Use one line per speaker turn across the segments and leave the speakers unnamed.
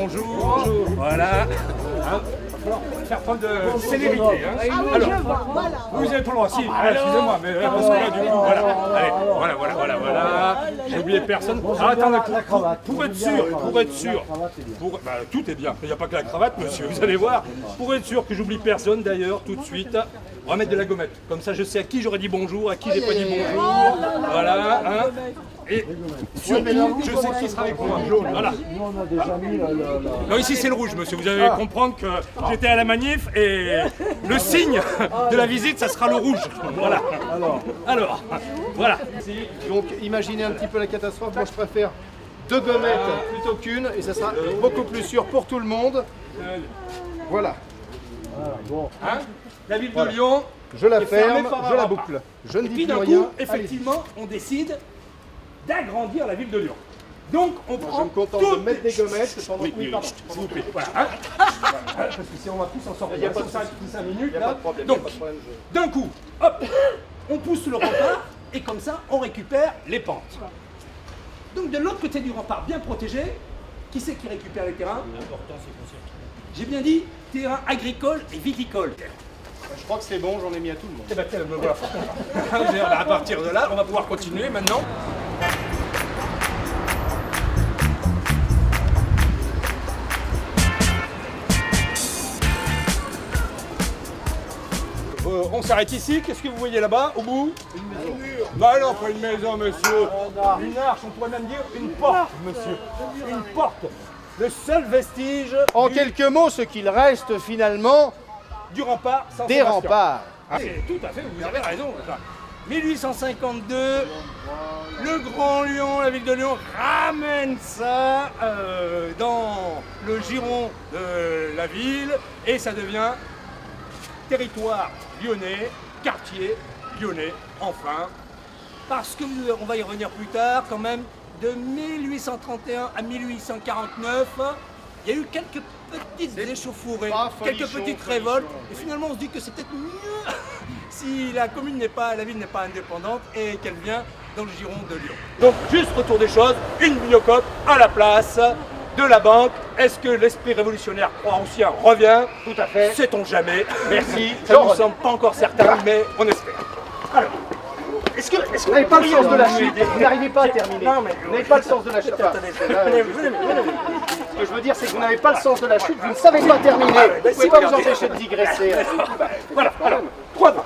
bonjour. Bonjour. Voilà. Hein, il va falloir faire preuve de célérité. Hein. Alors, vous avez pas le droit. Si, excusez-moi, mais parce que là, du coup, voilà. Allez, voilà. J'ai oublié personne. Ah, attendez, pour être sûr, bah, tout est bien. Il n'y a pas que la cravate, monsieur, vous allez voir. Pour être sûr que j'oublie personne, d'ailleurs, tout de suite, on va mettre de la gommette. Comme ça, je sais à qui j'aurais dit bonjour, à qui j'ai pas dit bonjour. Voilà. Hein. Et surtout, je sais qui sera avec moi. Voilà.
Nous, on a déjà mis
Non, ici c'est le rouge, monsieur. Vous allez comprendre que j'étais à la manif et le signe de la visite, ça sera le rouge. Voilà. Alors, voilà.
Donc imaginez un petit peu la catastrophe. Moi je préfère 2 gommettes plutôt qu'une et ça sera beaucoup plus sûr pour tout le monde. Voilà.
Hein, la ville de Lyon.
Je la
est fermée
ferme,
par un
je la
rempart.
boucle. Je ne
Et
dis
puis
plus
d'un
rien.
coup, effectivement, on décide d'agrandir la ville de Lyon. Donc on
Je
prend
me contente
toutes
de mettre des gommettes pendant
Oui,
pardon.
s'il vous plaît. Voilà. Hein. Parce que si on va tous en sortir,
Il y a pas de
5 minutes.
Il n'y a
Là.
pas de problème.
Donc,
il y a pas de problème,
d'un coup, hop, on pousse le rempart et comme ça, on récupère les pentes. Donc de l'autre côté du rempart, bien protégé, qui c'est qui récupère les terrains? L'important, c'est qu'on s'y. J'ai bien dit terrain agricole et viticole.
Je crois que c'est bon, j'en ai mis à tout le monde.
Eh ben, tiens, me voilà. À partir de là, on va pouvoir continuer maintenant. On s'arrête ici, qu'est-ce que vous voyez là-bas, au bout? Une maison. Bah non, pas une maison, monsieur. Une arche, on pourrait même dire une porte, monsieur. Une porte. Le seul vestige
En quelques mots, ce qu'il reste finalement
du rempart sans
des remparts.
Ah, tout à fait, vous avez raison. 1852, le Grand Lyon, la ville de Lyon ramène ça dans le giron de la ville et ça devient territoire lyonnais, quartier lyonnais, enfin. Parce que on va y revenir plus tard quand même, de 1831 à 1849, il y a eu quelques petites échauffourées, quelques petites révoltes, et finalement on se dit que c'est peut-être mieux si la commune n'est pas, la ville n'est pas indépendante et qu'elle vient dans le giron de Lyon. Donc juste retour des choses, une bibliocope à la place de la banque. Est-ce que l'esprit révolutionnaire ancien revient? Tout à fait. Sait-on jamais. Merci. Ça ne nous semble pas encore certain, mais on espère. Alors, est-ce que
Vous n'avez pas le sens de la chute, vous n'arrivez pas à terminer.
Non, mais
Vous n'avez pas le sens de la chute. Ce que je veux dire, c'est que vous n'avez pas le sens de la chute, vous ne savez pas terminer. Vous ne pouvez pas vous empêcher de digresser.
Voilà, alors, 3 ans.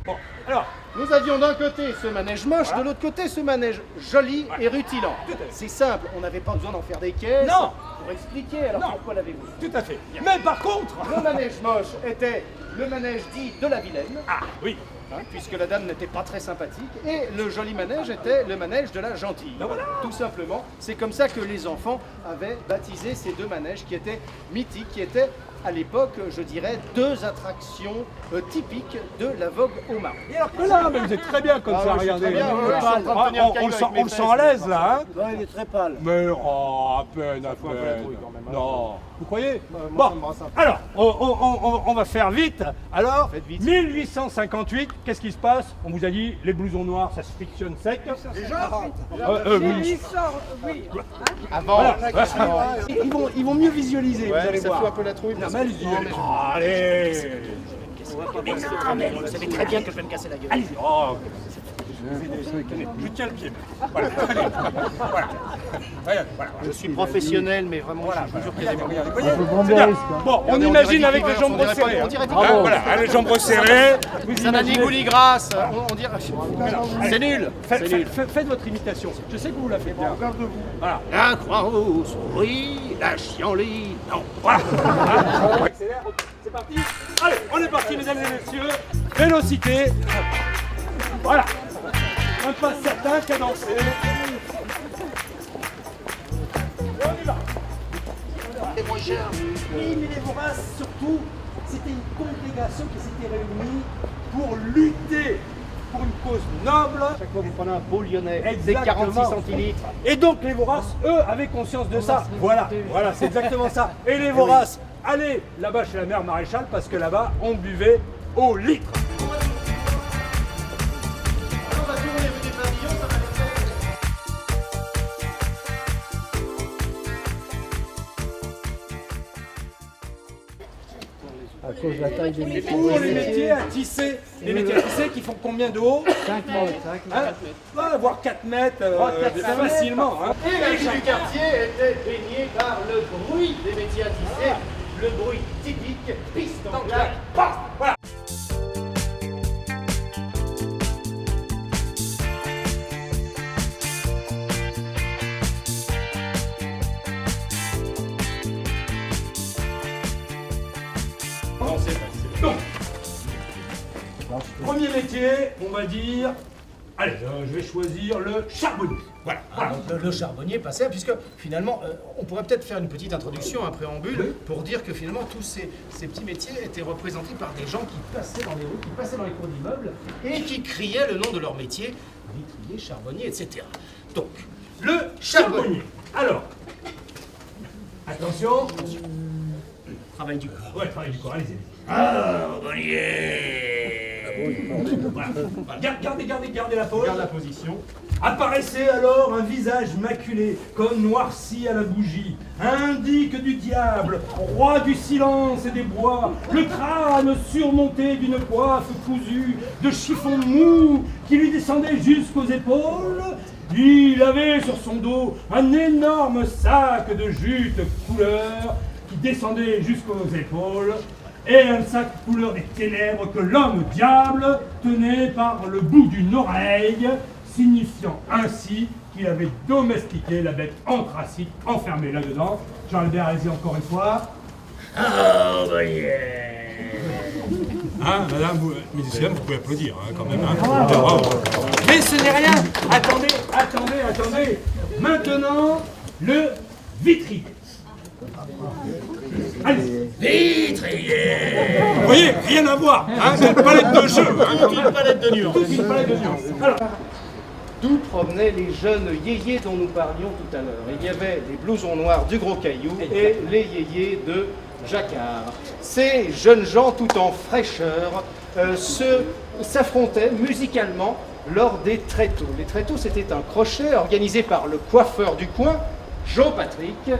Bon, alors,
Nous avions d'un côté ce manège moche, de l'autre côté ce manège joli et rutilant. C'est simple, on n'avait pas besoin d'en faire des caisses
Non.
pour expliquer, alors
Non.
pourquoi l'avez-vous fait?
tout à fait. Mais par contre,
Le manège moche était le manège dit de la vilaine,
oui,
puisque la dame n'était pas très sympathique, et le joli manège était le manège de la gentille.
Ben voilà.
Tout simplement, c'est comme ça que les enfants avaient baptisé ces deux manèges qui étaient mythiques, qui étaient à l'époque, je dirais, 2 attractions typiques de la vogue au Marais.
et alors que là, mais vous êtes très bien comme ça,
oui, je suis
regardez.
très bien, ouais, je suis en train de tenir le caillou avec mes
on le sent à l'aise là, hein.
Non, il est très pâle.
Mais oh, à peine, à
fout un peu la
peine.
trouille quand même, hein.
Non, vous croyez?
moi, ça me brasse un peu.
alors, on va faire vite. Alors,
Faites vite.
1858, qu'est-ce qui se passe? On vous a dit, les blousons noirs, ça se frictionne sec. Oui.
Oui.
Avant,
Voilà. Ils vont mieux visualiser, vous
ouais,
allez
ça
voir.
fout un peu la trouille.
Non, mais allez-y, allez.
Vous savez très bien que je vais me casser la gueule.
Allez-y. Oh. Je tiens le pied. Voilà. Allez. Voilà.
Je suis professionnel, mais vraiment, je vous jure qu'il y a des moments.
C'est bien. Bon, on imagine avec les jambes resserrées.
On dirait
Hein, voilà, les jambes resserrées. Vous
ça n'a ni
imaginez-
goût ni grâce. On dirait. C'est nul. C'est nul.
Faites votre imitation. Je sais que vous la faites bien. Voilà.
La Croix-Rousse, oui, la Chienlit, non.
Voilà. On accélère. C'est parti. Allez, on est parti, mesdames et messieurs. Vélocité. Voilà. Un pas certain, cadencé. Et on y va. Oui, mais les voraces, surtout, c'était une congrégation qui s'était réunie pour lutter pour une cause noble.
Chaque fois que vous prenez un pot lyonnais, c'est
Exactement.
46 centilitres.
Et donc les voraces, eux, avaient conscience de ça. Voilà, c'est exactement ça. Et les voraces, allez là-bas chez la mère Maréchal, parce que là-bas, on buvait au litre.
à cause de la taille des métiers.
Pour les métiers à tisser, les métiers à tisser qui font combien de haut?
5 mètres.
Voire 4 mètres, facilement. Hein.
Et la vie du quartier était baignée par le bruit des métiers à tisser, le bruit typique, piste en claque.
Voilà. Donc, premier métier, on va dire, allez, je vais choisir le charbonnier. Voilà.
Le charbonnier passait, puisque finalement, on pourrait peut-être faire une petite introduction, un préambule, pour dire que finalement tous ces petits métiers étaient représentés par des gens qui passaient dans les rues, qui passaient dans les cours d'immeubles, et qui criaient le nom de leur métier, vitrier, charbonnier, etc. Donc, le charbonnier.
Alors, attention.
Travail du corps.
Ouais, travail du corps, allez-y. Voilà. Gardez la pose.
Garde la position.
Apparaissait alors un visage maculé, comme noirci à la bougie, indique du diable, roi du silence et des bois, le crâne surmonté d'une coiffe cousue de chiffon mou qui lui descendait jusqu'aux épaules. Il avait sur son dos un énorme sac de jute couleur qui descendait jusqu'aux épaules, et un sac couleur des ténèbres que l'homme diable tenait par le bout d'une oreille, signifiant ainsi qu'il avait domestiqué la bête anthracite enfermée là-dedans. Jean-Albert, allez-y encore une fois.
Oh, bah yeah.
Hein, madame, messieurs, vous pouvez applaudir, hein, quand même. Hein. Bravo. Mais ce n'est rien. Attendez. Maintenant, le vitrier. Allez.
Vitrier.
Vous voyez, rien à voir. Hein, c'est une palette de jeux. Hein,
Une palette de nuances.
toute une palette de nuances. Alors,
D'où provenaient les jeunes yéyés dont nous parlions tout à l'heure. Il y avait les blousons noirs du Gros Caillou et les yéyés de Jacquard. Ces jeunes gens, tout en fraîcheur, s'affrontaient musicalement lors des tréteaux. Les tréteaux, c'était un crochet organisé par le coiffeur du coin, Joe Patrick.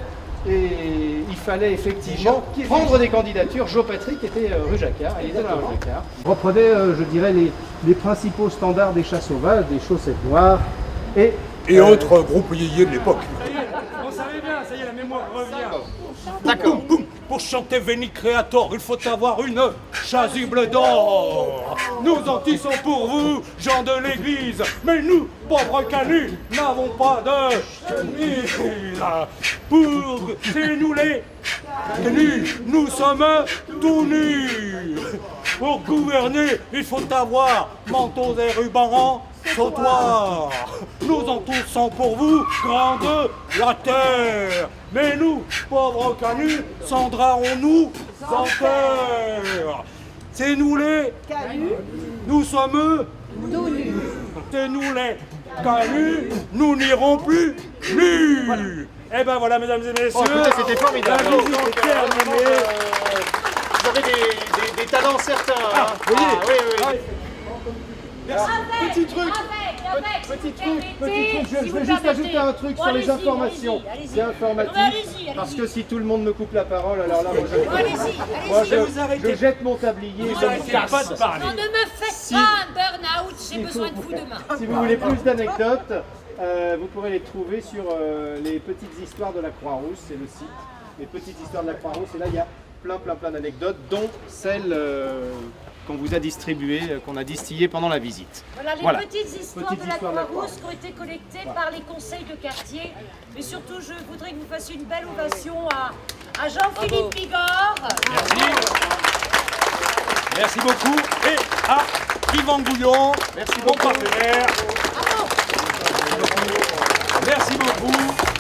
Et il fallait effectivement prendre des candidatures. Joe Patrick était rue Jacquard, il était dans la rue Jacquard. Reprenait, je dirais, les principaux standards des chats sauvages, des chaussettes noires
et autres groupes yéyés de l'époque. On savait bien, ça y est, la mémoire revient.
D'accord.
Boum, boum. Pour chanter Veni Creator, il faut avoir une chasuble d'or. Nous en tissons pour vous, gens de l'église, mais nous, pauvres canuts, n'avons pas de chemise. Pour c'est nous les nus, nous sommes tout nus. Pour gouverner, il faut avoir manteaux et rubans, sautoirs. Nous en toussons pour vous, grande la terre. Mais nous, pauvres canuts, cendrerons-nous en terre. C'est nous les canuts, nous sommes tout nus. C'est nous les canuts, nous n'irons plus nus. Eh ben voilà, mesdames et messieurs,
écoutez, c'était formidable.
la visite est terminée.
Vous avez des talents certains. Hein.
Vous voyez,
oui.
Petit truc,
Je vais juste ajouter un truc sur les informations. C'est informatif. Parce que si tout le monde me coupe la parole, alors là, moi je jette mon tablier, je me casse.
pas de parler.
Non, ne me faites pas un burn-out, j'ai besoin de vous demain.
Si vous voulez plus d'anecdotes, vous pourrez les trouver sur les petites histoires de la Croix-Rousse, c'est le site. Les petites histoires de la Croix-Rousse, et là il y a plein d'anecdotes, dont celle qu'on vous a distribuée, qu'on a distillée pendant la visite.
Voilà les petites histoires de la Croix-Rousse qui ont été collectées par les conseils de quartier. Mais surtout, je voudrais que vous fassiez une belle ovation à Jean-Philippe Bigorre.
Merci beaucoup. Et à Yvan Gouillon, merci mon partenaire. Merci beaucoup.